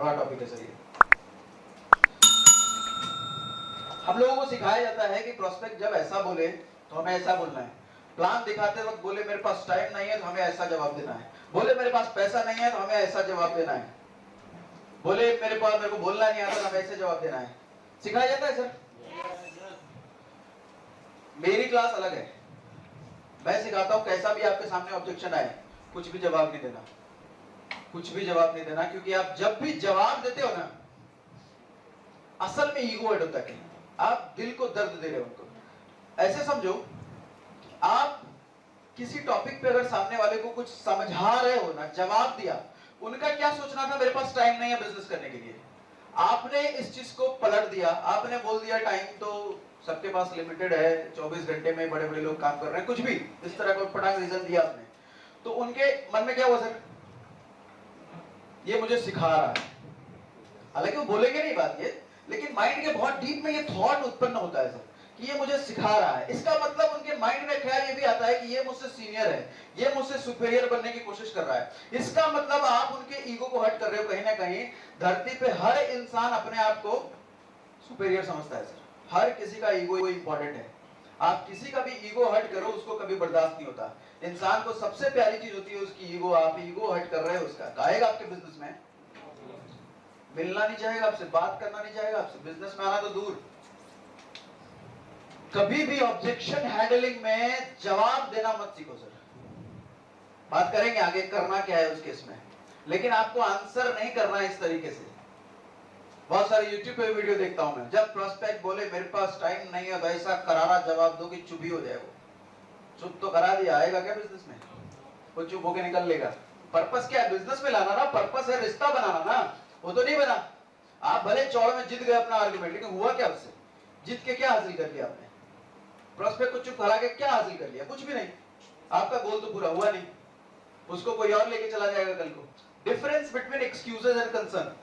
बड़ा टॉपिक है सर ये। हम लोगों को सिखाया जाता है कि प्रोस्पेक्ट जब ऐसा बोले तो हमें ऐसा बोलना है, प्लान दिखाते वक्त बोले मेरे पास टाइम नहीं है तो हमें ऐसा जवाब देना है, बोले मेरे पास पैसा नहीं है तो हमें ऐसा जवाब देना है, बोले मेरे को बोलना नहीं आता तो हमें ऐसे जवाब देना है। सिखाया जाता है सर। मेरी क्लास अलग है, मैं सिखाता हूं कैसा भी आपके सामने ऑब्जेक्शन आए कुछ भी जवाब नहीं देना, कुछ भी जवाब नहीं देना, क्योंकि आप जब भी जवाब देते हो ना असल में ईगो ऐड होता है, आप दिल को दर्द दे रहे हो उनको। ऐसे समझो आप किसी टॉपिक पे अगर सामने वाले को कुछ समझा रहे हो ना, जवाब दिया, उनका क्या सोचना था, मेरे पास टाइम नहीं है बिजनेस करने के लिए, आपने इस चीज को पलट दिया, आपने बोल दिया टाइम तो सबके पास लिमिटेड है, 24 घंटे में बड़े बड़े लोग काम कर रहे हैं, कुछ भी इस तरह का पटाख रीजन दिया आपने, तो उनके मन में क्या हुआ सर, ये मुझे सिखा रहा है। हालांकि वो बोलेंगे नहीं बात ये, लेकिन माइंड के बहुत डीप में ये थॉट उत्पन्न होता है सर कि ये मुझे सिखा रहा है। इसका मतलब उनके माइंड में ख्याल ये भी आता है कि ये मुझसे सीनियर है, ये मुझसे सुपीरियर बनने की कोशिश कर रहा है। इसका मतलब आप उनके ईगो को हर्ट कर रहे हो। कहीं ना कहीं धरती पे हर इंसान अपने आप को सुपीरियर समझता है सर, हर किसी का ईगो इंपॉर्टेंट है। आप किसी का भी ईगो हर्ट करो उसको कभी बर्दाश्त नहीं होता। इंसान को सबसे प्यारी चीज होती है उसकी ईगो। आप ईगो हर्ट कर रहे हो उसका, आएगा आपके बिजनेस में, मिलना नहीं चाहेगा आपसे, बात करना नहीं चाहेगा आपसे, बिजनेस में आना तो दूर। कभी भी ऑब्जेक्शन हैंडलिंग में जवाब देना मत सीखो सर। बात करेंगे आगे करना क्या है उस केस में, लेकिन आपको आंसर नहीं करना है इस तरीके से। बहुत सारे यूट्यूब पे वीडियो देखता हूं मैं, जब प्रोस्पेक्ट बोले मेरे पास टाइम नहीं है तो ऐसा करारा जवाब दो कि चुप ही हो जाए। वो चुप तो करा दिया, आएगा क्या बिजनेस में, वो चुप होके निकल लेगा। पर्पस क्या है, बिजनेस में लाना ना, पर्पस है रिश्ता बनाना ना, वो तो नहीं बना। आप भले चौड़ में जीत गए अपना आर्गुमेंट, लेकिन हुआ क्या उससे, जीत के क्या हासिल कर लिया आपने, प्रोस्पेक्ट को चुप करा के क्या हासिल कर लिया, कुछ भी नहीं। आपका गोल तो पूरा हुआ नहीं, उसको कोई और लेके चला जाएगा कल को। Difference between excuses and concern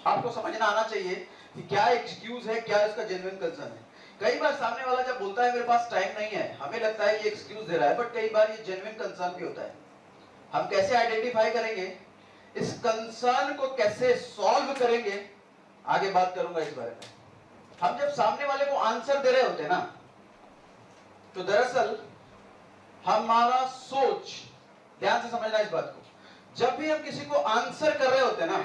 आपको समझना आना चाहिए कि क्या एक्सक्यूज है, क्या इसका जेन्युइन कंसर्न है। कई बार सामने वाला जब बोलता है मेरे पास टाइम नहीं है, हमें लगता है ये एक्सक्यूज दे रहा है, बट कई बार ये जेन्युइन कंसर्न भी होता है। हम कैसे आइडेंटिफाई करेंगे, इस कंसर्न को कैसे सॉल्व करेंगे, आगे बात करूंगा इस बारे में। हम जब सामने वाले को आंसर दे रहे होते हैं ना, तो दरअसल हमारा सोच, ध्यान से समझना इस बात को, जब भी हम किसी को आंसर कर रहे होते हैं ना,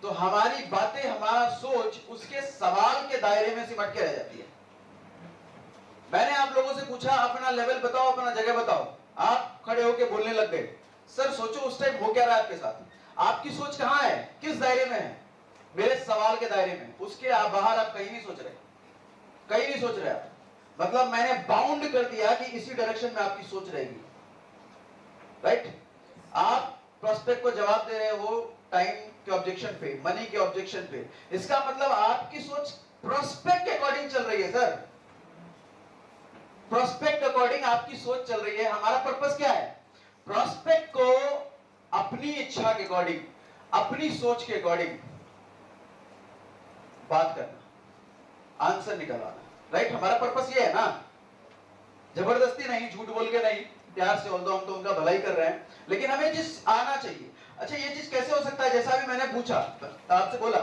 तो हमारी बातें, हमारा सोच उसके सवाल के दायरे में सिमट के रह जाती है। मैंने आप लोगों से पूछा अपना लेवल बताओ, अपना जगह बताओ, आप खड़े होकर बोलने लग गए। सर सोचो उस टाइम हो क्या रहा है आपके साथ, आपकी सोच कहां है, किस दायरे में है, मेरे सवाल के दायरे में, उसके बाहर आप कहीं नहीं सोच रहे, कहीं नहीं सोच रहे आप। मतलब मैंने बाउंड कर दिया कि इसी डायरेक्शन में आपकी सोच रहेगी, राइट। आप प्रोस्पेक्ट को जवाब दे रहे हो टाइम के ऑब्जेक्शन पे, मनी के ऑब्जेक्शन पे, इसका मतलब आपकी सोच प्रोस्पेक्ट के अकॉर्डिंग चल रही है सर, प्रोस्पेक्ट अकॉर्डिंग आपकी सोच चल रही है। हमारा पर्पस क्या है, प्रोस्पेक्ट को अपनी इच्छा के अकॉर्डिंग, अपनी सोच के अकॉर्डिंग बात करना, आंसर निकलवाना, राइट। हमारा पर्पस ये है ना, जबरदस्ती नहीं, झूठ बोल के नहीं, प्यार से, हम तो उनका भलाई कर रहे हैं, लेकिन हमें चीज आना चाहिए। अच्छा ये चीज कैसे हो सकता है, जैसा भी मैंने पूछा आपसे, बोला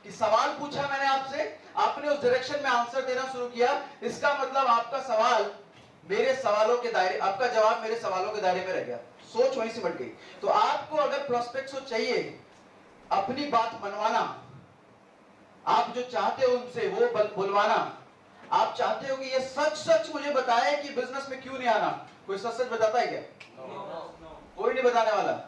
कि सवाल पूछा मैंने आपसे, आपने उस डायरेक्शन में आंसर देना शुरू किया, इसका मतलब आपका सवाल मेरे सवालों के दायरे, आपका जवाब मेरे सवालों के दायरे में रह गया, सोच वहीं से बढ़ गई। तो आपको अगर प्रोस्पेक्ट से चाहिए अपनी बात मनवाना, आप जो चाहते हो उनसे वो बुलवाना, आप चाहते हो कि ये सच सच मुझे बताए कि बिजनेस में क्यों नहीं आना, कोई सच सच बताता है क्या? कोई नहीं बताने वाला।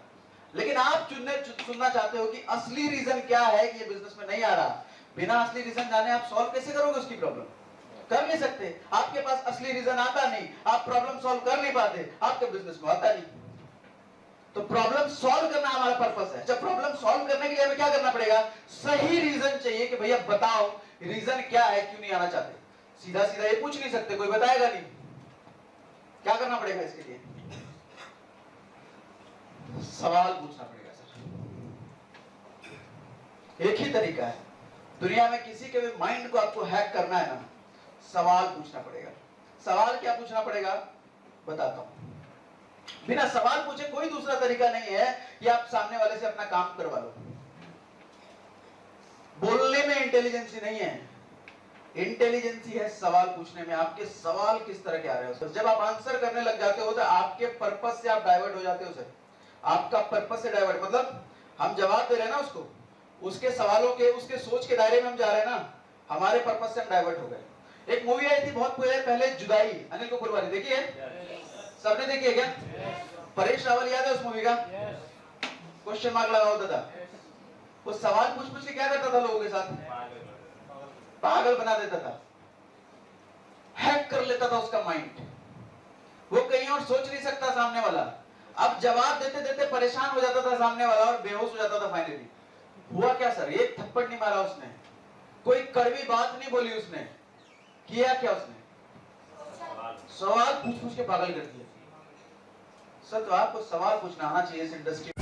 लेकिन आप सुनना चाहते हो कि असली रीजन क्या है कि ये बिजनेस में नहीं आ रहा। बिना असली रीजन जाने आप सॉल्व कैसे करोगे उसकी प्रॉब्लम, कर नहीं सकते। आपके पास असली रीजन आता नहीं, आप प्रॉब्लम सॉल्व कर नहीं पाते, आपके बिजनेस में आता नहीं। तो प्रॉब्लम सॉल्व करना हमारा पर्पस है। जब प्रॉब्लम सॉल्व करने के लिए हमें क्या करना पड़ेगा, सही रीजन चाहिए कि भैया बताओ रीजन क्या है, क्यों नहीं आना चाहते। सीधा सीधा ये पूछ नहीं सकते, कोई बताएगा नहीं, क्या करना पड़ेगा इसके लिए, सवाल पूछना पड़ेगा सर। एक ही तरीका है, दुनिया में किसी के भी माइंड को आपको हैक करना है ना, सवाल पूछना पड़ेगा। सवाल क्या पूछना पड़ेगा बताता हूं। बिना सवाल पूछे कोई दूसरा तरीका नहीं है कि आप सामने वाले से अपना काम करवा लो। बोलने में इंटेलिजेंसी नहीं है, इंटेलिजेंसी है सवाल पूछने में। आपके सवाल किस तरह के आ रहे हो। जब आप आंसर करने लग जाते हो तो आपके पर्पस से आप डाइवर्ट हो जाते हो सर। आपका पर्पस से डाइवर्ट मतलब हम जवाब दे रहे हैं ना उसको, उसके सवालों के, उसके सोच के दायरे में हम जा रहे हैं ना, हमारे पर्पस से हम डाइवर्ट हो गए। एक मूवी आई थी बहुत पहले, जुदाई, अनिल कपूर वाली, देखी है? सबने देखी है क्या? परेश रावल याद है उस मूवी का? क्वेश्चन मार्क लगा होता था, वो सवाल पूछ पूछ के क्या करता था लोगों के साथ, पागल बना देता था, हैक कर लेता था उसका माइंड, वो कहीं और सोच नहीं सकता सामने वाला। अब जवाब देते देते परेशान हो जाता था सामने वाला और बेहोश हो जाता था फाइनली। हुआ क्या सर? एक थप्पड़ नहीं मारा उसने, कोई कड़वी बात नहीं बोली उसने, किया क्या उसने? सवाल पूछ पूछ के पागल कर दिया। सर तो आपको सवाल पूछना आना चाहिए इस इंडस्ट्री